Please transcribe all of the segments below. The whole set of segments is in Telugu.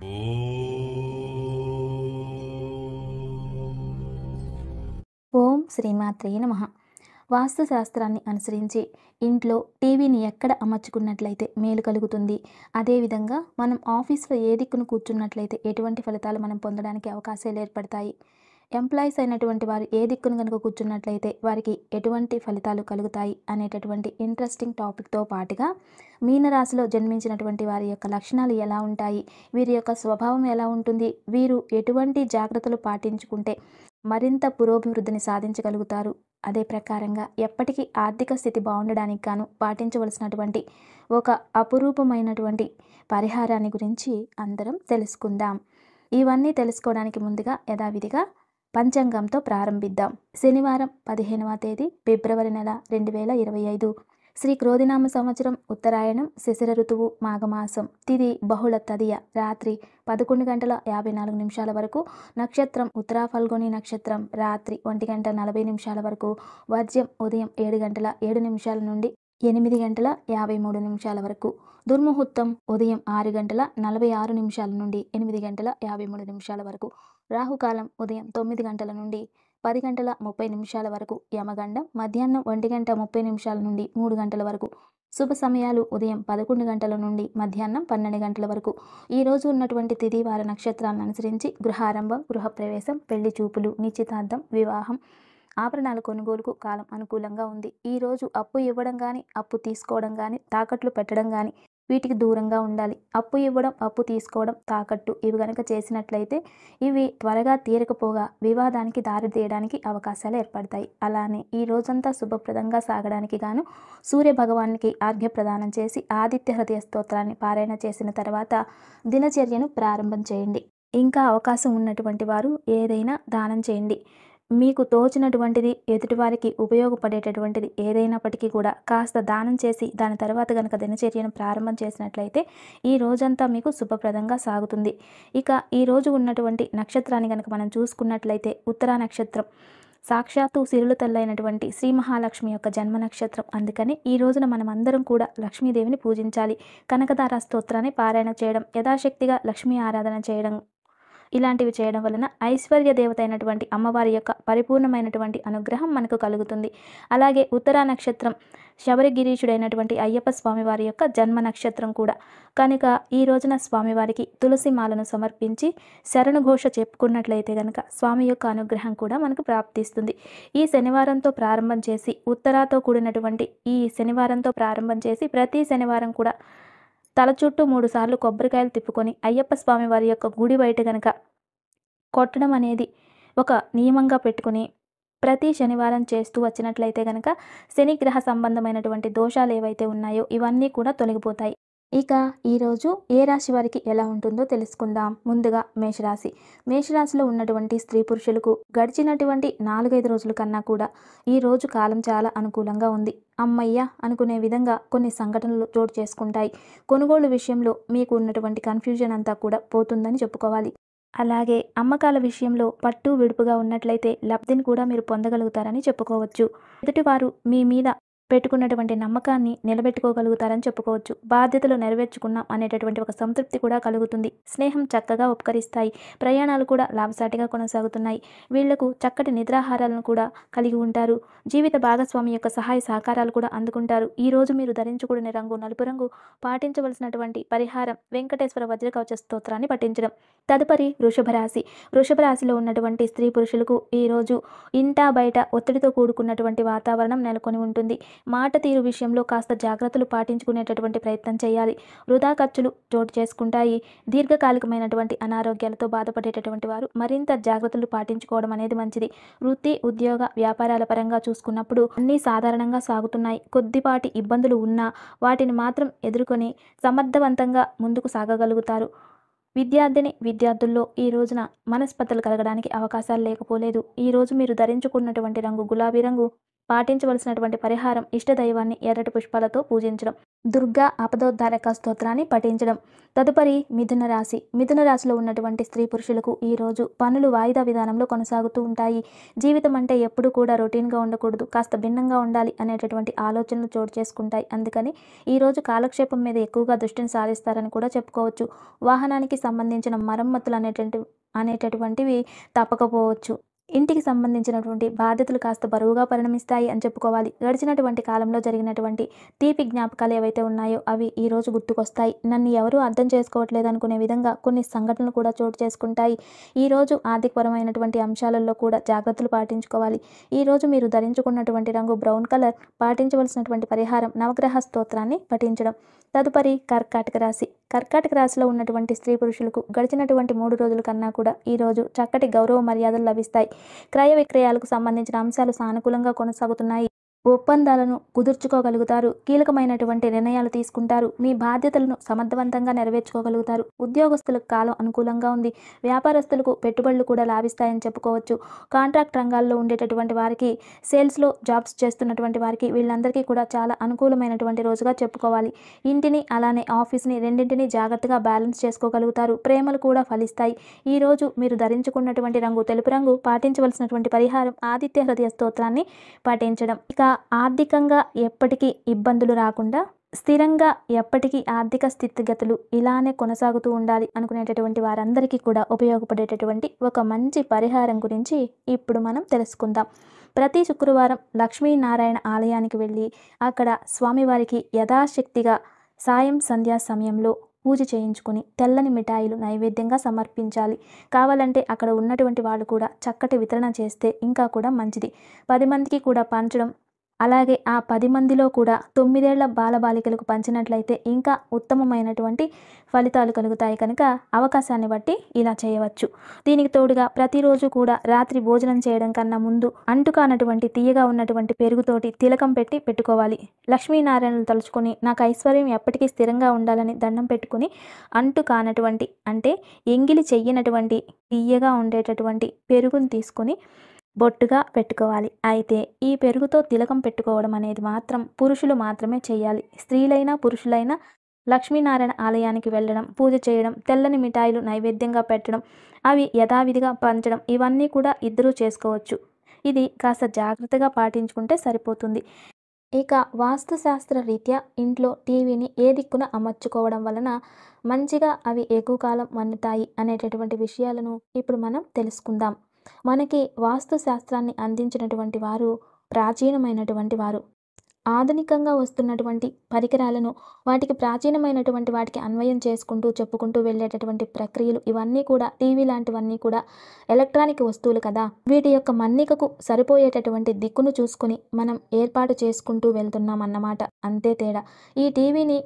ఓం శ్రీమాత్రే నమః. వాస్తు శాస్త్రాన్ని అనుసరించి ఇంట్లో టీవీని ఎక్కడ అమర్చుకున్నట్లయితే మేలు కలుగుతుంది, అదేవిధంగా మనం ఆఫీస్లో ఏ దిక్కును కూర్చున్నట్లయితే ఎటువంటి ఫలితాలు మనం పొందడానికి అవకాశాలు ఏర్పడతాయి, ఎంప్లాయీస్ అయినటువంటి వారు ఏ దిక్కును కనుక కూర్చున్నట్లయితే వారికి ఎటువంటి ఫలితాలు కలుగుతాయి అనేటటువంటి ఇంట్రెస్టింగ్ టాపిక్తో పాటుగా మీనరాశిలో జన్మించినటువంటి వారి యొక్క లక్షణాలు ఎలా ఉంటాయి, వీరి యొక్క స్వభావం ఎలా ఉంటుంది, వీరు ఎటువంటి జాగ్రత్తలు పాటించుకుంటే మరింత పురోభివృద్ధిని సాధించగలుగుతారు, అదే ప్రకారంగా ఎప్పటికీ ఆర్థిక స్థితి బాగుండడానికి గాను పాటించవలసినటువంటి ఒక అపురూపమైనటువంటి పరిహారాన్ని గురించి అందరం తెలుసుకుందాం. ఇవన్నీ తెలుసుకోవడానికి ముందుగా యథావిధిగా పంచాంగంతో ప్రారంభిద్దాం. శనివారం 15వ తేదీ ఫిబ్రవరి నెల 2025, శ్రీ క్రోధినామ సంవత్సరం, ఉత్తరాయణం, శిశిర ఋతువు, మాఘమాసం, తిథి బహుళ తదియ, రాత్రి 11:54 వరకు, నక్షత్రం ఉత్తరా ఫల్గుని నక్షత్రం, రాత్రి 1:40 వరకు, వర్జ్యం ఉదయం 7:07 నుండి 8:53 వరకు, దుర్ముహూర్తం ఉదయం 6:46 నుండి 8:53 వరకు, రాహుకాలం ఉదయం 9 గంటల నుండి 10:30 వరకు, యమగండం మధ్యాహ్నం 1:30 నుండి 3 గంటల వరకు, శుభ సమయాలు ఉదయం 11 గంటల నుండి మధ్యాహ్నం 12 గంటల వరకు. ఈ రోజు ఉన్నటువంటి తిథి వార నక్షత్రాలను అనుసరించి గృహారంభం, గృహప్రవేశం, పెళ్లి చూపులు, నిశ్చితార్థం, వివాహం, ఆభరణాల కొనుగోలుకు కాలం అనుకూలంగా ఉంది. ఈ రోజు అప్పు ఇవ్వడం కానీ, అప్పు తీసుకోవడం కానీ, తాకట్లు పెట్టడం కానీ వీటికి దూరంగా ఉండాలి. అప్పు ఇవ్వడం, అప్పు తీసుకోవడం, తాకట్టు ఇవి కనుక చేసినట్లయితే ఇవి త్వరగా తీరకపోగా వివాదానికి దారి తీయడానికి అవకాశాలు ఏర్పడతాయి. అలానే ఈ రోజంతా శుభప్రదంగా సాగడానికి గాను సూర్య భగవానికి ఆర్ఘ్య ప్రదానం చేసి ఆదిత్య హృదయ స్తోత్రాన్ని పారాయణ చేసిన తర్వాత దినచర్యను ప్రారంభం చేయండి. ఇంకా అవకాశం ఉన్నటువంటి వారు ఏదైనా దానం చేయండి. మీకు తోచినటువంటిది, ఎదుటివారికి ఉపయోగపడేటటువంటిది ఏదైనప్పటికీ కూడా కాస్త దానం చేసి దాని తర్వాత కనుక దినచర్యను ప్రారంభం చేసినట్లయితే ఈ రోజంతా మీకు శుభప్రదంగా సాగుతుంది. ఇక ఈ రోజు ఉన్నటువంటి నక్షత్రాన్ని కనుక మనం చూసుకున్నట్లయితే ఉత్తరా నక్షత్రం సాక్షాత్తు సిరుల తల్లైనటువంటి శ్రీ మహాలక్ష్మి యొక్క జన్మ నక్షత్రం. అందుకని ఈ రోజున మనం అందరం కూడా లక్ష్మీదేవిని పూజించాలి. కనకదార స్తోత్రాన్ని పారాయణ చేయడం, యథాశక్తిగా లక్ష్మీ ఆరాధన చేయడం, ఇలాంటివి చేయడం వలన ఐశ్వర్య దేవత అయినటువంటి అమ్మవారి యొక్క పరిపూర్ణమైనటువంటి అనుగ్రహం మనకు కలుగుతుంది. అలాగే ఉత్తరా నక్షత్రం శబరిగిరీషుడైనటువంటి అయ్యప్ప స్వామివారి యొక్క జన్మ నక్షత్రం కూడా కనుక ఈ రోజున స్వామివారికి తులసి మాలను సమర్పించి శరణుఘోష చెప్పుకున్నట్లయితే కనుక స్వామి యొక్క అనుగ్రహం కూడా మనకు ప్రాప్తిస్తుంది. ఈ శనివారంతో ప్రారంభం చేసి ఉత్తరాతో కూడినటువంటి ఈ శనివారంతో ప్రారంభం చేసి ప్రతి శనివారం కూడా తల చుట్టూ 3 సార్లు కొబ్బరికాయలు తిప్పుకొని అయ్యప్ప స్వామి వారి యొక్క గుడి బయట గనక కొట్టడం అనేది ఒక నియమంగా పెట్టుకుని ప్రతి శనివారం చేస్తూ వచ్చినట్లయితే కనుక శనిగ్రహ సంబంధమైనటువంటి దోషాలు ఏవైతే ఉన్నాయో ఇవన్నీ కూడా తొలగిపోతాయి. ఇక ఈరోజు ఏ రాశి వారికి ఎలా ఉంటుందో తెలుసుకుందాం. ముందుగా మేషరాశి. మేషరాశిలో ఉన్నటువంటి స్త్రీ పురుషులకు గడిచినటువంటి 4-5 రోజుల కన్నా కూడా ఈ రోజు కాలం చాలా అనుకూలంగా ఉంది. అమ్మయ్య అనుకునే విధంగా కొన్ని సంఘటనలు చోటు చేసుకుంటాయి. కొనుగోలు విషయంలో మీకు ఉన్నటువంటి కన్ఫ్యూజన్ అంతా కూడా పోతుందని చెప్పుకోవాలి. అలాగే అమ్మకాల విషయంలో పట్టు విడుపుగా ఉన్నట్లయితే లబ్ధిని కూడా మీరు పొందగలుగుతారని చెప్పుకోవచ్చు. ఎదుటివారు మీ మీద పెట్టుకున్నటువంటి నమ్మకాన్ని నిలబెట్టుకోగలుగుతారని చెప్పుకోవచ్చు. బాధ్యతలు నెరవేర్చుకున్నాం అనేటటువంటి ఒక సంతృప్తి కూడా కలుగుతుంది. స్నేహం చక్కగా ఉపకరిస్తాయి. ప్రయాణాలు కూడా లాభసాటిగా కొనసాగుతున్నాయి. వీళ్లకు చక్కటి నిద్రాహారాలను కూడా కలిగి ఉంటారు. జీవిత భాగస్వామి యొక్క సహాయ సహకారాలు కూడా అందుకుంటారు. ఈ రోజు మీరు ధరించుకునే రంగు నలుపు రంగు. పాటించవలసినటువంటి పరిహారం వెంకటేశ్వర వజ్రకవచ స్తోత్రాన్ని పఠించడం. తదుపరి వృషభ రాశి. వృషభ రాశిలో ఉన్నటువంటి స్త్రీ పురుషులకు ఈరోజు ఇంటా బయట ఒత్తిడితో కూడుకున్నటువంటి వాతావరణం నెలకొని ఉంటుంది. మాట తీరు విషయంలో కాస్త జాగ్రత్తలు పాటించుకునేటటువంటి ప్రయత్నం చేయాలి. వృధా ఖర్చులు చోటు చేసుకుంటాయి. దీర్ఘకాలికమైనటువంటి అనారోగ్యాలతో బాధపడేటటువంటి వారు మరింత జాగ్రత్తలు పాటించుకోవడం అనేది మంచిది. వృత్తి, ఉద్యోగ, వ్యాపారాల పరంగా చూసుకున్నప్పుడు అన్నీ సాధారణంగా సాగుతున్నాయి. కొద్దిపాటి ఇబ్బందులు ఉన్నా వాటిని మాత్రం ఎదుర్కొని సమర్థవంతంగా ముందుకు సాగగలుగుతారు. విద్యార్థుల్లో ఈ రోజున మనస్పర్ధలు కలగడానికి అవకాశాలు లేకపోలేదు. ఈ రోజు మీరు ధరించుకున్నటువంటి రంగు గులాబీ రంగు. పాటించవలసినటువంటి పరిహారం ఇష్టదైవాన్ని ఎర్రటి పుష్పాలతో పూజించడం. దుర్గా ఆపదోద్ధారక స్తోత్రాన్ని పఠించడం. తదుపరి మిథున రాశి. మిథున రాశిలో ఉన్నటువంటి స్త్రీ పురుషులకు ఈరోజు పనులు వాయిదా విధానంలో కొనసాగుతూ ఉంటాయి. జీవితం అంటే ఎప్పుడు కూడా రొటీన్గా ఉండకూడదు, కాస్త భిన్నంగా ఉండాలి అనేటటువంటి ఆలోచనలు చోటు చేసుకుంటాయి. అందుకని ఈరోజు కాలక్షేపం మీద ఎక్కువగా దృష్టిని సారిస్తారని కూడా చెప్పుకోవచ్చు. వాహనానికి సంబంధించిన మరమ్మతులు అనేటటువంటివి తప్పకపోవచ్చు. ఇంటికి సంబంధించినటువంటి బాధ్యతలు కాస్త బరువుగా పరిణమిస్తాయి అని చెప్పుకోవాలి. గడిచినటువంటి కాలంలో జరిగినటువంటి తీపి జ్ఞాపకాలు ఏవైతే ఉన్నాయో అవి ఈరోజు గుర్తుకొస్తాయి. నన్ను ఎవరూ అర్థం చేసుకోవట్లేదు అనుకునే విధంగా కొన్ని సంఘటనలు కూడా చోటు చేసుకుంటాయి. ఈరోజు ఆర్థికపరమైనటువంటి అంశాలలో కూడా జాగ్రత్తలు పాటించుకోవాలి. ఈరోజు మీరు ధరించుకున్నటువంటి రంగు బ్రౌన్ కలర్. పాటించవలసినటువంటి పరిహారం నవగ్రహ స్తోత్రాన్ని పఠించడం. తదుపరి కర్కాటక రాశి. కర్కాటక రాశిలో ఉన్నటువంటి స్త్రీ పురుషులకు గడిచినటువంటి 3 రోజుల కన్నా కూడా ఈరోజు చక్కటి గౌరవ మర్యాదలు లభిస్తాయి. క్రయ విక్రయాలకు సంబంధించిన అంశాలు సానుకూలంగా కొనసాగుతున్నాయి. ఒప్పందాలను కుదుర్చుకోగలుగుతారు. కీలకమైనటువంటి నిర్ణయాలు తీసుకుంటారు. మీ బాధ్యతలను సమర్థవంతంగా నెరవేర్చుకోగలుగుతారు. ఉద్యోగస్తులకు కాలం అనుకూలంగా ఉంది. వ్యాపారస్తులకు పెట్టుబడులు కూడా లాభిస్తాయని చెప్పుకోవచ్చు. కాంట్రాక్ట్ రంగాల్లో ఉండేటటువంటి వారికి, సేల్స్లో జాబ్స్ చేస్తున్నటువంటి వారికి వీళ్ళందరికీ కూడా చాలా అనుకూలమైనటువంటి రోజుగా చెప్పుకోవాలి. ఇంటిని అలానే ఆఫీస్ని రెండింటినీ జాగ్రత్తగా బ్యాలెన్స్ చేసుకోగలుగుతారు. ప్రేమలు కూడా ఫలిస్తాయి. ఈరోజు మీరు ధరించుకున్నటువంటి రంగు తెలుపు రంగు. పాటించవలసినటువంటి పరిహారం ఆదిత్య హృదయ స్తోత్రాన్ని పాటించడం. ఇక ఆర్థికంగా ఎప్పటికీ ఇబ్బందులు రాకుండా స్థిరంగా ఎప్పటికీ ఆర్థిక స్థితిగతులు ఇలానే కొనసాగుతూ ఉండాలి అనుకునేటటువంటి వారందరికీ కూడా ఉపయోగపడేటటువంటి ఒక మంచి పరిహారం గురించి ఇప్పుడు మనం తెలుసుకుందాం. ప్రతి శుక్రవారం లక్ష్మీనారాయణ ఆలయానికి వెళ్ళి అక్కడ స్వామివారికి యథాశక్తిగా సాయం సంధ్యా సమయంలో పూజ చేయించుకొని తెల్లని మిఠాయిలు నైవేద్యంగా సమర్పించాలి. కావాలంటే అక్కడ ఉన్నటువంటి వాళ్ళు కూడా చక్కటి వితరణ చేస్తే ఇంకా కూడా మంచిది. 10 మందికి కూడా పంచడం, అలాగే ఆ 10 మందిలో కూడా 9 ఏళ్ల బాలబాలికలకు పంచినట్లయితే ఇంకా ఉత్తమమైనటువంటి ఫలితాలు కలుగుతాయి. కనుక అవకాశాన్ని బట్టి ఇలా చేయవచ్చు. దీనికి తోడుగా ప్రతిరోజు కూడా రాత్రి భోజనం చేయడం కన్నా ముందు అంటుకానటువంటి తీయగా ఉన్నటువంటి పెరుగుతోటి తిలకం పెట్టుకోవాలి. లక్ష్మీనారాయణను తలుచుకొని నాకు ఐశ్వర్యం ఎప్పటికీ స్థిరంగా ఉండాలని దండం పెట్టుకుని అంటుకానటువంటి అంటే ఎంగిలి చెయ్యనటువంటి తీయగా ఉండేటటువంటి పెరుగుని తీసుకొని బొట్టుగా పెట్టుకోవాలి. అయితే ఈ పెరుగుతో తిలకం పెట్టుకోవడం అనేది మాత్రం పురుషులు మాత్రమే చేయాలి. స్త్రీలైనా పురుషులైనా లక్ష్మీనారాయణ ఆలయానికి వెళ్ళడం, పూజ చేయడం, తెల్లని మిఠాయిలు నైవేద్యంగా పెట్టడం, అవి యథావిధిగా పంచడం ఇవన్నీ కూడా ఇద్దరూ చేసుకోవచ్చు. ఇది కాస్త జాగ్రత్తగా పాటించుకుంటే సరిపోతుంది. ఇక వాస్తుశాస్త్ర రీత్యా ఇంట్లో టీవీని ఏ దిక్కున అమర్చుకోవడం వలన మంచిగా అవి ఎక్కువ కాలం మన్నుతాయి అనేటటువంటి విషయాలను ఇప్పుడు మనం తెలుసుకుందాం. మనకి వాస్తు శాస్త్రాన్ని అందించినటువంటి వారు ప్రాచీనమైనటువంటి వారు. ఆధునికంగా వస్తున్నటువంటి పరికరాలను వాటికి ప్రాచీనమైనటువంటి వాటికి అన్వయం చేసుకుంటూ చెప్పుకుంటూ వెళ్ళేటటువంటి ప్రక్రియలు ఇవన్నీ కూడా టీవీ లాంటివన్నీ కూడా ఎలక్ట్రానిక్ వస్తువులు కదా. వీటి యొక్క మన్నికకు సరిపోయేటటువంటి దిక్కును చూసుకుని మనం ఏర్పాటు చేసుకుంటూ వెళ్తున్నాం అన్నమాట. అంతే తేడా. ఈ టీవీని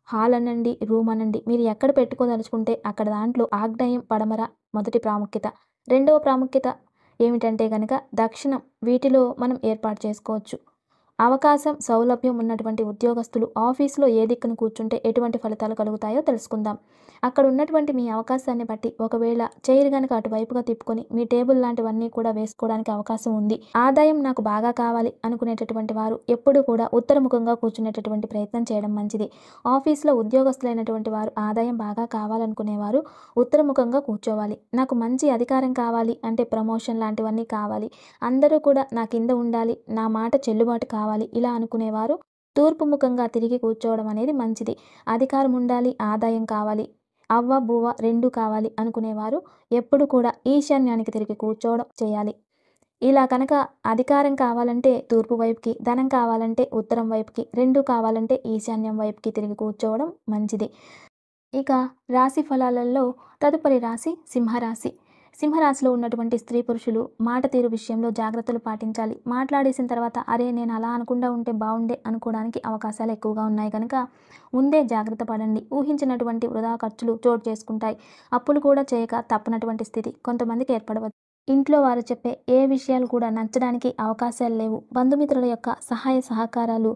హాల్ అనండి, రూమ్ అనండి, మీరు ఎక్కడ పెట్టుకోదలుచుకుంటే అక్కడ దాంట్లో ఆగ్నేయం, పడమర మొదటి ప్రాముఖ్యత. రెండవ ప్రాముఖ్యత ఏమిటంటే కనుక దక్షిణం. వీటిలో మనం ఏర్పాటు చేసుకోవచ్చు. అవకాశం, సౌలభ్యం ఉన్నటువంటి ఉద్యోగస్తులు ఆఫీసులో ఏ దిక్కును కూర్చుంటే ఎటువంటి ఫలితాలు కలుగుతాయో తెలుసుకుందాం. అక్కడ ఉన్నటువంటి మీ అవకాశాన్ని బట్టి ఒకవేళ చైర్ కనుక అటువైపుగా తిప్పుకొని మీ టేబుల్ లాంటివన్నీ కూడా వేసుకోవడానికి అవకాశం ఉంది. ఆదాయం నాకు బాగా కావాలి అనుకునేటటువంటి వారు ఎప్పుడు కూడా ఉత్తరముఖంగా కూర్చునేటటువంటి ప్రయత్నం చేయడం మంచిది. ఆఫీసులో ఉద్యోగస్తులైనటువంటి వారు ఆదాయం బాగా కావాలనుకునేవారు ఉత్తరముఖంగా కూర్చోవాలి. నాకు మంచి అధికారం కావాలి అంటే ప్రమోషన్ లాంటివన్నీ కావాలి, అందరూ కూడా నా కింద ఉండాలి, నా మాట చెల్లుబాటు కావాలి ఇలా అనుకునేవారు తూర్పు ముఖంగా తిరిగి కూర్చోవడం అనేది మంచిది. అధికారం ఉండాలి, ఆదాయం కావాలి, అవ్వ బువ్వ రెండూ కావాలి అనుకునేవారు ఎప్పుడు కూడా ఈశాన్యానికి తిరిగి కూర్చోవడం చేయాలి. ఇలా కనుక అధికారం కావాలంటే తూర్పు వైపుకి, ధనం కావాలంటే ఉత్తరం వైపుకి, రెండూ కావాలంటే ఈశాన్యం వైపుకి తిరిగి కూర్చోవడం మంచిది. ఇక రాశి ఫలాలలో తదుపరి రాశి సింహరాశి. సింహరాశిలో ఉన్నటువంటి స్త్రీ పురుషులు మాట తీరు విషయంలో జాగ్రత్తలు పాటించాలి. మాట్లాడేసిన తర్వాత అరే నేను అలా అనకుండా ఉంటే బాగుండే అనుకోవడానికి అవకాశాలు ఎక్కువగా ఉన్నాయి కనుక ముందే జాగ్రత్త పడండి. ఊహించినటువంటి వృధా ఖర్చులు చోటు చేసుకుంటాయి. అప్పులు కూడా చేయక తప్పనటువంటి స్థితి కొంతమందికి ఏర్పడవచ్చు. ఇంట్లో వారు చెప్పే ఏ విషయాలు కూడా నచ్చడానికి అవకాశాలు లేవు. బంధుమిత్రుల యొక్క సహాయ సహకారాలు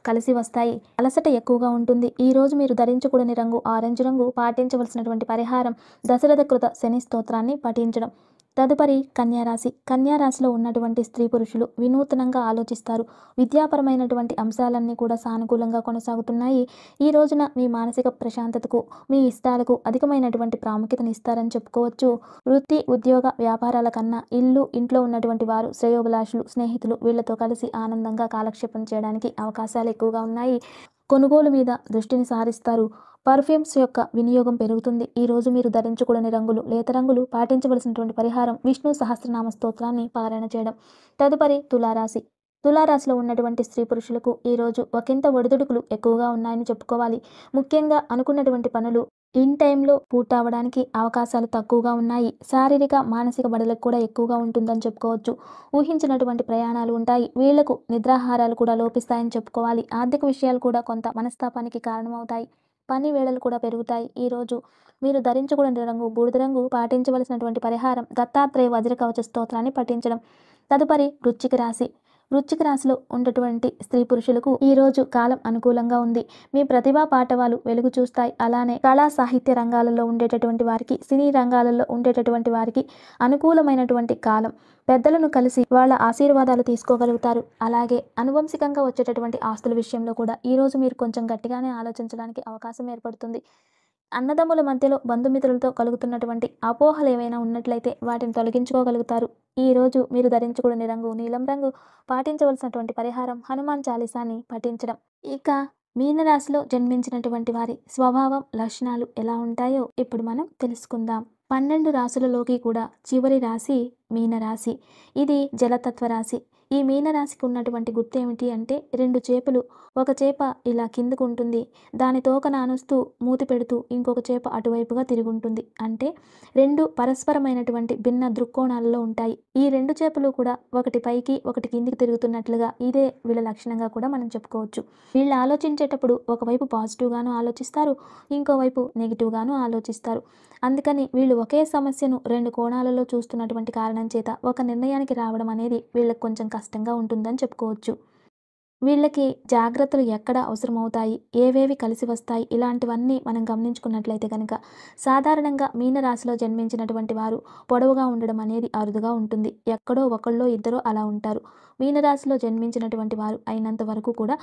కలిసి వస్తాయి. అలసట ఎక్కువగా ఉంటుంది. ఈరోజు మీరు ధరించకూడని రంగు ఆరెంజ్ రంగు. పాటించవలసినటువంటి పరిహారం దశరథ కృత శని స్తోత్రాన్ని పఠించడం. తదుపరి కన్యారాశి. కన్యారాశిలో ఉన్నటువంటి స్త్రీ పురుషులు వినూత్నంగా ఆలోచిస్తారు. విద్యాపరమైనటువంటి అంశాలన్నీ కూడా సానుకూలంగా కొనసాగుతున్నాయి. ఈ రోజున మీ మానసిక ప్రశాంతతకు, మీ ఇష్టాలకు అధికమైనటువంటి ప్రాముఖ్యతనిస్తారని చెప్పుకోవచ్చు. వృత్తి, ఉద్యోగ, వ్యాపారాల కన్నా ఇల్లు, ఇంట్లో ఉన్నటువంటి వారు, శ్రేయోభిలాషులు, స్నేహితులు వీళ్లతో కలిసి ఆనందంగా కాలక్షేపం చేయడానికి అవకాశాలు ఎక్కువగా ఉన్నాయి. కొనుగోలు మీద దృష్టిని సారిస్తారు. పర్ఫ్యూమ్స్ యొక్క వినియోగం పెరుగుతుంది. ఈ రోజు మీరు ధరించకూడని రంగులు, లేత రంగులు, పాటించవలసినటువంటి పరిహారం విష్ణు సహస్రనామ స్తోత్రాన్ని పారాయణ చేయడం. తదుపరి తులారాశి. తులారాశిలో ఉన్నటువంటి స్త్రీ పురుషులకు ఈరోజు ఒకంత ఒడిదుడుకులు ఎక్కువగా ఉన్నాయని చెప్పుకోవాలి. ముఖ్యంగా అనుకున్నటువంటి పనులు ఇన్ టైంలో పూర్తవడానికి అవకాశాలు తక్కువగా ఉన్నాయి. శారీరక, మానసిక బడులకు కూడా ఎక్కువగా ఉంటుందని చెప్పుకోవచ్చు. ఊహించినటువంటి ప్రయాణాలు ఉంటాయి. వీళ్లకు నిద్రాహారాలు కూడా లోపిస్తాయని చెప్పుకోవాలి. ఆర్థిక విషయాలు కూడా కొంత మనస్తాపానికి కారణమవుతాయి. పని వేళలు కూడా పెరుగుతాయి. ఈరోజు మీరు ధరించకూడని రంగు బూడిద రంగు, పాటించవలసినటువంటి పరిహారం దత్తాత్రేయ వజ్ర కవచ స్తోత్రాన్ని పఠించడం. తదుపరి వృశ్చిక రాశి. వృశ్చిక రాశిలో ఉన్నటువంటి స్త్రీ పురుషులకు ఈరోజు కాలం అనుకూలంగా ఉంది. మీ ప్రతిభా పాటవాలు వెలుగు చూస్తాయి. అలానే కళా సాహిత్య రంగాలలో ఉండేటటువంటి వారికి, సినీ రంగాలలో ఉండేటటువంటి వారికి అనుకూలమైనటువంటి కాలం. పెద్దలను కలిసి వాళ్ళ ఆశీర్వాదాలు తీసుకోగలుగుతారు. అలాగే అనువంశికంగా వచ్చేటటువంటి ఆస్తుల విషయంలో కూడా ఈరోజు మీరు కొంచెం గట్టిగానే ఆలోచించడానికి అవకాశం ఏర్పడుతుంది. అన్నదమ్ముల మధ్యలో బంధుమిత్రులతో కలుగుతున్నటువంటి అపోహలు ఏవైనా ఉన్నట్లయితే వాటిని తొలగించుకోగలుగుతారు. ఈరోజు మీరు ధరించకూడని రంగు నీలం రంగు, పాటించవలసినటువంటి పరిహారం హనుమాన్ చాలీసాని పఠించడం. ఇక మీనరాశిలో జన్మించినటువంటి వారి స్వభావం, లక్షణాలు ఎలా ఉంటాయో ఇప్పుడు మనం తెలుసుకుందాం. 12 రాశులలోకి కూడా చివరి రాశి మీనరాశి. ఇది జలతత్వ రాశి. ఈ మీనరాశికి ఉన్నటువంటి గుర్తు ఏమిటి అంటే 2 చేపలు. ఒక చేప ఇలా కిందకు ఉంటుంది. దాని తోక నానుస్తూ మూతి పెడుతూ ఇంకొక చేప అటువైపుగా తిరుగుంటుంది. అంటే 2 పరస్పరమైనటువంటి భిన్న దృక్కోణాలలో ఉంటాయి. ఈ 2 చేపలు కూడా ఒకటి పైకి ఒకటి కిందికి తిరుగుతున్నట్లుగా ఇదే వీళ్ళ లక్షణంగా కూడా మనం చెప్పుకోవచ్చు. వీళ్ళు ఆలోచించేటప్పుడు ఒకవైపు పాజిటివ్గాను ఆలోచిస్తారు, ఇంకోవైపు నెగిటివ్గాను ఆలోచిస్తారు. అందుకని వీళ్ళు ఒకే సమస్యను 2 కోణాలలో చూస్తున్నటువంటి కారణం చేత ఒక నిర్ణయానికి రావడం అనేది వీళ్ళకి కొంచెం కష్టంగా ఉంటుందని చెప్పుకోవచ్చు. వీళ్ళకి జాగ్రత్తలు ఎక్కడ అవసరమవుతాయి, ఏవేవి కలిసి వస్తాయి, ఇలాంటివన్నీ మనం గమనించుకున్నట్లయితే కనుక సాధారణంగా మీనరాశిలో జన్మించినటువంటి వారు పొడవుగా ఉండడం అనేది అరుదుగా ఉంటుంది. ఎక్కడో ఒకళ్ళో ఇద్దరో అలా ఉంటారు. మీనరాశిలో జన్మించినటువంటి వారు అయినంత వరకు కూడా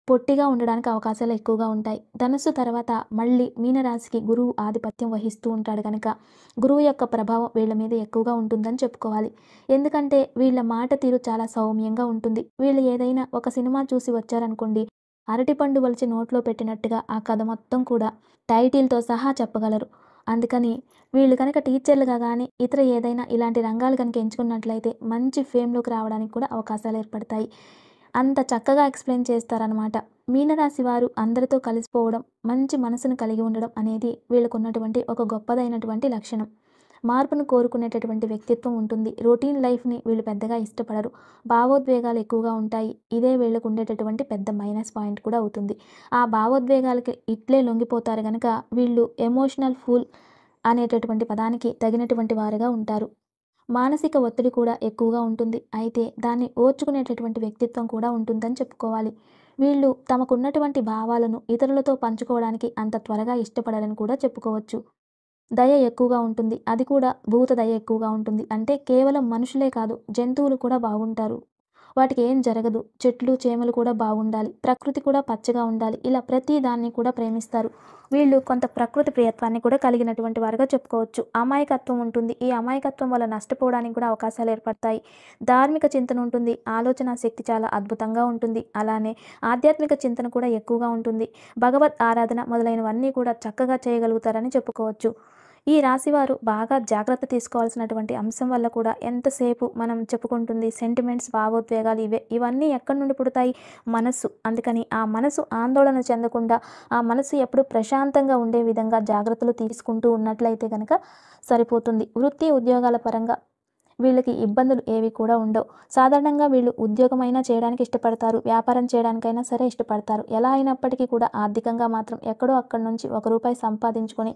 పొట్టిగా ఉండడానికి అవకాశాలు ఎక్కువగా ఉంటాయి. ధనుస్సు తర్వాత మళ్ళీ మీనరాశికి గురువు ఆధిపత్యం వహిస్తూ ఉంటాడు కనుక గురువు యొక్క ప్రభావం వీళ్ళ మీద ఎక్కువగా ఉంటుందని చెప్పుకోవాలి. ఎందుకంటే వీళ్ళ మాట తీరు చాలా సౌమ్యంగా ఉంటుంది. వీళ్ళు ఏదైనా ఒక సినిమా చూసి వచ్చారనుకోండి, అరటిపండు వలిచి నోట్లో పెట్టినట్టుగా ఆ కథ మొత్తం కూడా టైటిల్తో సహా చెప్పగలరు. అందుకని వీళ్ళు కనుక టీచర్లుగా కానీ ఇతర ఏదైనా ఇలాంటి రంగాలు కనుక ఎంచుకున్నట్లయితే మంచి ఫేమ్లోకి రావడానికి కూడా అవకాశాలు ఏర్పడతాయి. అంత చక్కగా ఎక్స్ప్లెయిన్ చేస్తారనమాట. మీనరాశి వారు అందరితో కలిసిపోవడం, మంచి మనసును కలిగి ఉండడం అనేది వీళ్ళకు ఉన్నటువంటి ఒక గొప్పదైనటువంటి లక్షణం. మార్పును కోరుకునేటటువంటి వ్యక్తిత్వం ఉంటుంది. రొటీన్ లైఫ్ని వీళ్ళు పెద్దగా ఇష్టపడరు. భావోద్వేగాలు ఎక్కువగా ఉంటాయి. ఇదే వీళ్ళకు ఉండేటటువంటి పెద్ద మైనస్ పాయింట్ కూడా అవుతుంది. ఆ భావోద్వేగాలకి ఇట్లే లొంగిపోతారు కనుక వీళ్ళు ఎమోషనల్ ఫూల్ అనేటటువంటి పదానికి తగినటువంటి వారుగా ఉంటారు. మానసిక ఒత్తిడి కూడా ఎక్కువగా ఉంటుంది. అయితే దాన్ని ఓర్చుకునేటటువంటి వ్యక్తిత్వం కూడా ఉంటుందని చెప్పుకోవాలి. వీళ్ళు తమకున్నటువంటి భావాలను ఇతరులతో పంచుకోవడానికి అంత త్వరగా ఇష్టపడరని కూడా చెప్పుకోవచ్చు. దయ ఎక్కువగా ఉంటుంది. అది కూడా భూత దయ ఎక్కువగా ఉంటుంది. అంటే కేవలం మనుషులే కాదు, జంతువులు కూడా బాగుంటారు. వాటికి ఏం జరగదు. చెట్లు, చేమలు కూడా బాగుండాలి. ప్రకృతి కూడా పచ్చగా ఉండాలి. ఇలా ప్రతి దాన్ని కూడా ప్రేమిస్తారు. వీళ్ళు కొంత ప్రకృతి ప్రియత్వాన్ని కూడా కలిగినటువంటి వారుగా చెప్పుకోవచ్చు. అమాయకత్వం ఉంటుంది. ఈ అమాయకత్వం వల్ల నష్టపోవడానికి కూడా అవకాశాలు ఏర్పడతాయి. ధార్మిక చింతన ఉంటుంది. ఆలోచన శక్తి చాలా అద్భుతంగా ఉంటుంది. అలానే ఆధ్యాత్మిక చింతన కూడా ఎక్కువగా ఉంటుంది. భగవద్ ఆరాధన మొదలైనవన్నీ కూడా చక్కగా చేయగలుగుతారని చెప్పుకోవచ్చు. ఈ రాశివారు బాగా జాగ్రత్త తీసుకోవాల్సినటువంటి అంశం వల్ల కూడా ఎంతసేపు మనం చెప్పుకుంటుంది సెంటిమెంట్స్, భావోద్వేగాలు ఇవన్నీ ఎక్కడి నుండి పుడతాయి? మనస్సు. అందుకని ఆ మనసు ఆందోళన చెందకుండా, ఆ మనసు ఎప్పుడు ప్రశాంతంగా ఉండే విధంగా జాగ్రత్తలు తీసుకుంటూ ఉన్నట్లయితే కనుక సరిపోతుంది. వృత్తి, ఉద్యోగాల పరంగా వీళ్ళకి ఇబ్బందులు ఏవి కూడా ఉండవు. సాధారణంగా వీళ్ళు ఉద్యోగమైనా చేయడానికి ఇష్టపడతారు, వ్యాపారం చేయడానికైనా సరే ఇష్టపడతారు. ఎలా అయినప్పటికీ కూడా ఆర్థికంగా మాత్రం ఎక్కడో అక్కడి నుంచి ₹1 సంపాదించుకొని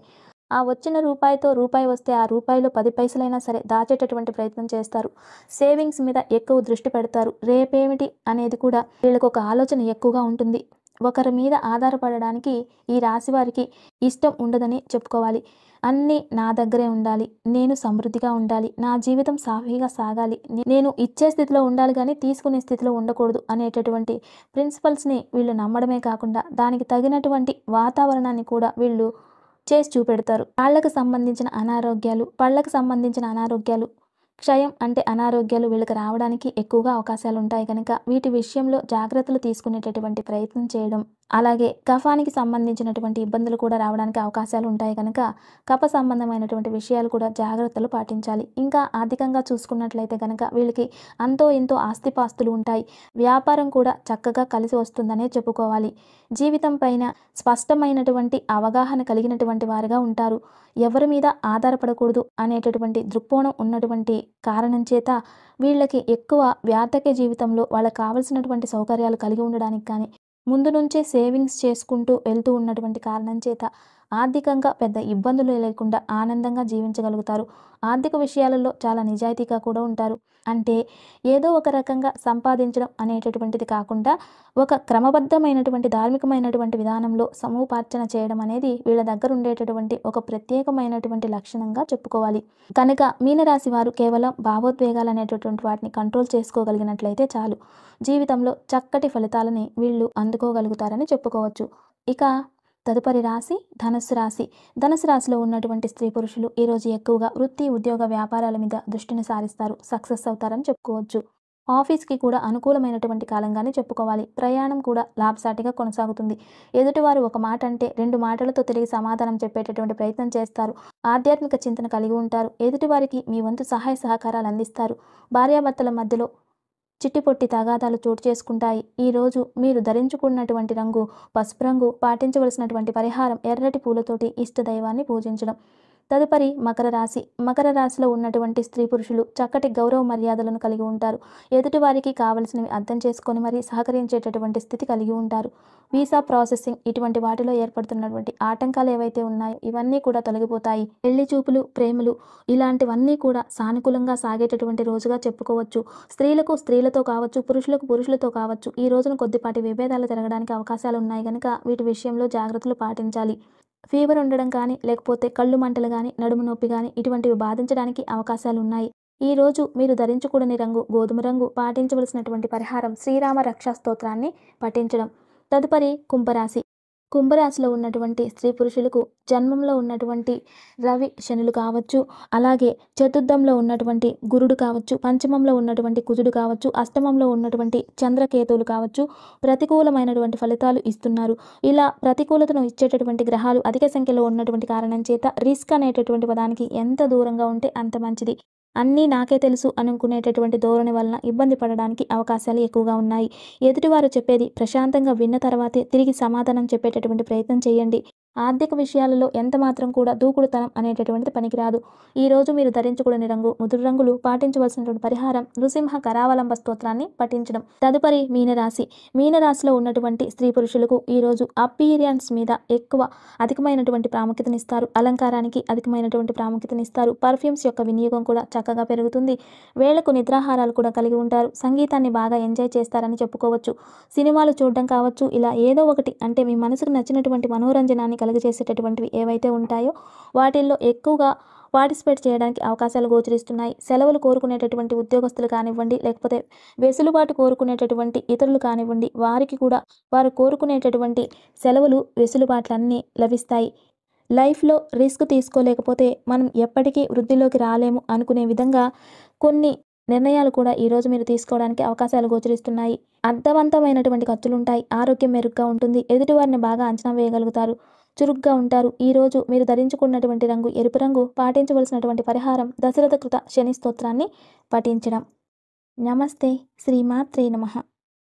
ఆ వచ్చిన రూపాయి వస్తే ఆ రూపాయిలో 10 పైసలైనా సరే దాచేటటువంటి ప్రయత్నం చేస్తారు. సేవింగ్స్ మీద ఎక్కువ దృష్టి పెడతారు. రేపేమిటి అనేది కూడా వీళ్ళకు ఒక ఆలోచన ఎక్కువగా ఉంటుంది. ఒకరి మీద ఆధారపడడానికి ఈ రాశి వారికి ఇష్టం ఉండదని చెప్పుకోవాలి. అన్నీ నా దగ్గరే ఉండాలి, నేను సమృద్ధిగా ఉండాలి, నా జీవితం సాఫీగా సాగాలి, నేను ఇచ్చే స్థితిలో ఉండాలి కానీ తీసుకునే స్థితిలో ఉండకూడదు అనేటటువంటి ప్రిన్సిపల్స్ని వీళ్ళు నమ్మడమే కాకుండా దానికి తగినటువంటి వాతావరణాన్ని కూడా వీళ్ళు చేసి చూపెడతారు. కాళ్ళకు సంబంధించిన అనారోగ్యాలు, పళ్ళకు సంబంధించిన అనారోగ్యాలు, క్షయం అంటే అనారోగ్యాలు వీళ్ళకి రావడానికి ఎక్కువగా అవకాశాలు ఉంటాయి కనుక వీటి విషయంలో జాగ్రత్తలు తీసుకునేటటువంటి ప్రయత్నం చేయడం, అలాగే కఫానికి సంబంధించినటువంటి ఇబ్బందులు కూడా రావడానికి అవకాశాలు ఉంటాయి కనుక కఫ సంబంధమైనటువంటి విషయాలు కూడా జాగ్రత్తలు పాటించాలి. ఇంకా ఆర్థికంగా చూసుకున్నట్లయితే కనుక వీళ్ళకి అంతో ఎంతో ఆస్తిపాస్తులు ఉంటాయి. వ్యాపారం కూడా చక్కగా కలిసి వస్తుందనే చెప్పుకోవాలి. జీవితం పైన స్పష్టమైనటువంటి అవగాహన కలిగినటువంటి వారుగా ఉంటారు. ఎవరి మీద ఆధారపడకూడదు అనేటటువంటి దృక్కోణం ఉన్నటువంటి కారణం చేత వీళ్ళకి ఎక్కువ వార్ధక్య జీవితంలో వాళ్ళకి కావలసినటువంటి సౌకర్యాలు కలిగి ఉండడానికి కానీ ముందు నుంచే సేవింగ్స్ చేసుకుంటూ వెళ్తూ ఉన్నటువంటి కారణం చేత ఆర్థికంగా పెద్ద ఇబ్బందులు లేకుండా ఆనందంగా జీవించగలుగుతారు. ఆర్థిక విషయాలలో చాలా నిజాయితీగా కూడా ఉంటారు. అంటే ఏదో ఒక రకంగా సంపాదించడం అనేటటువంటిది కాకుండా ఒక క్రమబద్ధమైనటువంటి ధార్మికమైనటువంటి విధానంలో సముపార్జన చేయడం అనేది వీళ్ళ దగ్గర ఉండేటటువంటి ఒక ప్రత్యేకమైనటువంటి లక్షణంగా చెప్పుకోవాలి. కనుక మీనరాశి వారు కేవలం భావోద్వేగాలు అనేటటువంటి వాటిని కంట్రోల్ చేసుకోగలిగినట్లయితే చాలు, జీవితంలో చక్కటి ఫలితాలని వీళ్ళు అందుకోగలుగుతారని చెప్పుకోవచ్చు. ఇక తదుపరి రాశి ధనుస్సు రాశి. ధనుస్సు రాశిలో ఉన్నటువంటి స్త్రీ పురుషులు ఈరోజు ఎక్కువగా వృత్తి, ఉద్యోగ, వ్యాపారాల మీద దృష్టిని సారిస్తారు. సక్సెస్ అవుతారని చెప్పుకోవచ్చు. ఆఫీస్కి కూడా అనుకూలమైనటువంటి కాలంగానే చెప్పుకోవాలి. ప్రయాణం కూడా లాభసాటిగా కొనసాగుతుంది. ఎదుటివారు ఒక మాట అంటే 2 మాటలతో తిరిగి సమాధానం చెప్పేటటువంటి ప్రయత్నం చేస్తారు. ఆధ్యాత్మిక చింతన కలిగి ఉంటారు. ఎదుటివారికి మీ వంతు సహాయ సహకారాలు అందిస్తారు. భార్యాభర్తల మధ్యలో చిట్టిపొట్టి తగాదాలు చోటు చేసుకుంటాయి. ఈరోజు మీరు ధరించుకున్నటువంటి రంగు పసుపు రంగు. పాటించవలసినటువంటి పరిహారం ఎర్రటి పూలతోటి ఇష్టదైవాన్ని పూజించడం. తదుపరి మకర రాశి. మకర రాశిలో ఉన్నటువంటి స్త్రీ పురుషులు చక్కటి గౌరవ మర్యాదలను కలిగి ఉంటారు. ఎదుటివారికి కావలసినవి అర్థం చేసుకొని మరీ సహకరించేటటువంటి స్థితి కలిగి ఉంటారు. వీసా ప్రాసెసింగ్ ఇటువంటి వాటిలో ఏర్పడుతున్నటువంటి ఆటంకాలు ఏవైతే ఉన్నాయో ఇవన్నీ కూడా తొలగిపోతాయి. పెళ్లి చూపులు, ప్రేమలు ఇలాంటివన్నీ కూడా సానుకూలంగా సాగేటటువంటి రోజుగా చెప్పుకోవచ్చు. స్త్రీలకు స్త్రీలతో కావచ్చు, పురుషులకు పురుషులతో కావచ్చు ఈ రోజున కొద్దిపాటి విభేదాలు జరగడానికి అవకాశాలు ఉన్నాయి కనుక వీటి విషయంలో జాగ్రత్తలు పాటించాలి. ఫీవర్ ఉండడం కానీ, లేకపోతే కళ్ళు మంటలు కానీ, నడుము నొప్పి కానీ ఇటువంటివి బాధించడానికి అవకాశాలు ఉన్నాయి. ఈరోజు మీరు ధరించకూడని రంగు గోధుమ రంగు. పాటించవలసినటువంటి పరిహారం శ్రీరామ రక్షా స్తోత్రాన్ని పఠించడం. తదుపరి కుంభరాశి. కుంభరాశిలో ఉన్నటువంటి స్త్రీ పురుషులకు జన్మంలో ఉన్నటువంటి రవి శనులు కావచ్చు, అలాగే చతుర్థంలో ఉన్నటువంటి గురుడు కావచ్చు, పంచమంలో ఉన్నటువంటి కుజుడు కావచ్చు, అష్టమంలో ఉన్నటువంటి చంద్రకేతువులు కావచ్చు ప్రతికూలమైనటువంటి ఫలితాలు ఇస్తున్నారు. ఇలా ప్రతికూలతను ఇచ్చేటటువంటి గ్రహాలు అధిక సంఖ్యలో ఉన్నటువంటి కారణం చేత రిస్క్ అనేటటువంటి పదానికి ఎంత దూరంగా ఉంటే అంత మంచిది. అన్నీ నాకే తెలుసు అనుకునేటటువంటి ధోరణి వలన ఇబ్బంది పడడానికి అవకాశాలు ఎక్కువగా ఉన్నాయి. ఎదుటివారు చెప్పేది ప్రశాంతంగా విన్న తర్వాతే తిరిగి సమాధానం చెప్పేటటువంటి ప్రయత్నం చేయండి. ఆర్థిక విషయాలలో ఎంత మాత్రం కూడా దూకుడుతనం అనేటటువంటిది పనికిరాదు. ఈరోజు మీరు ధరించకూడని రంగు ముదురు రంగులు. పాటించవలసినటువంటి పరిహారం నృసింహ కరావలంబ స్తోత్రాన్ని పఠించడం. తదుపరి మీనరాశి. మీనరాశిలో ఉన్నటువంటి స్త్రీ పురుషులకు ఈరోజు అపీరియన్స్ మీద అధికమైనటువంటి ప్రాముఖ్యతనిస్తారు. అలంకారానికి అధికమైనటువంటి ప్రాముఖ్యతనిస్తారు. పర్ఫ్యూమ్స్ యొక్క వినియోగం కూడా చక్కగా పెరుగుతుంది. వేళకు నిద్రాహారాలు కూడా కలిగి ఉంటారు. సంగీతాన్ని బాగా ఎంజాయ్ చేస్తారని చెప్పుకోవచ్చు. సినిమాలు చూడడం కావచ్చు, ఇలా ఏదో ఒకటి అంటే మీ మనసుకు నచ్చినటువంటి మనోరంజనాన్ని కలుగజేసేటటువంటివి ఏవైతే ఉంటాయో వాటిల్లో ఎక్కువగా పార్టిసిపేట్ చేయడానికి అవకాశాలు గోచరిస్తున్నాయి. సెలవులు కోరుకునేటటువంటి ఉద్యోగస్తులు కానివ్వండి, లేకపోతే వెసులుబాటు కోరుకునేటటువంటి ఇతరులు కానివ్వండి, వారికి కూడా వారు కోరుకునేటటువంటి సెలవులు వెసులుబాట్లన్నీ లభిస్తాయి. లైఫ్లో రిస్క్ తీసుకోలేకపోతే మనం ఎప్పటికీ వృద్ధిలోకి రాలేము అనుకునే విధంగా కొన్ని నిర్ణయాలు కూడా ఈరోజు మీరు తీసుకోవడానికి అవకాశాలు గోచరిస్తున్నాయి. అర్థవంతమైనటువంటి ఖర్చులుంటాయి. ఆరోగ్యం మెరుగ్గా ఉంటుంది. ఎదుటివారిని బాగా అంచనా వేయగలుగుతారు. చురుగ్గా ఉంటారు. ఈరోజు మీరు ధరించుకున్నటువంటి రంగు ఎరుపు రంగు. పాటించవలసినటువంటి పరిహారం దశరథ కృత శని స్తోత్రాన్ని పఠించడం. నమస్తే. శ్రీమాత్రే నమః.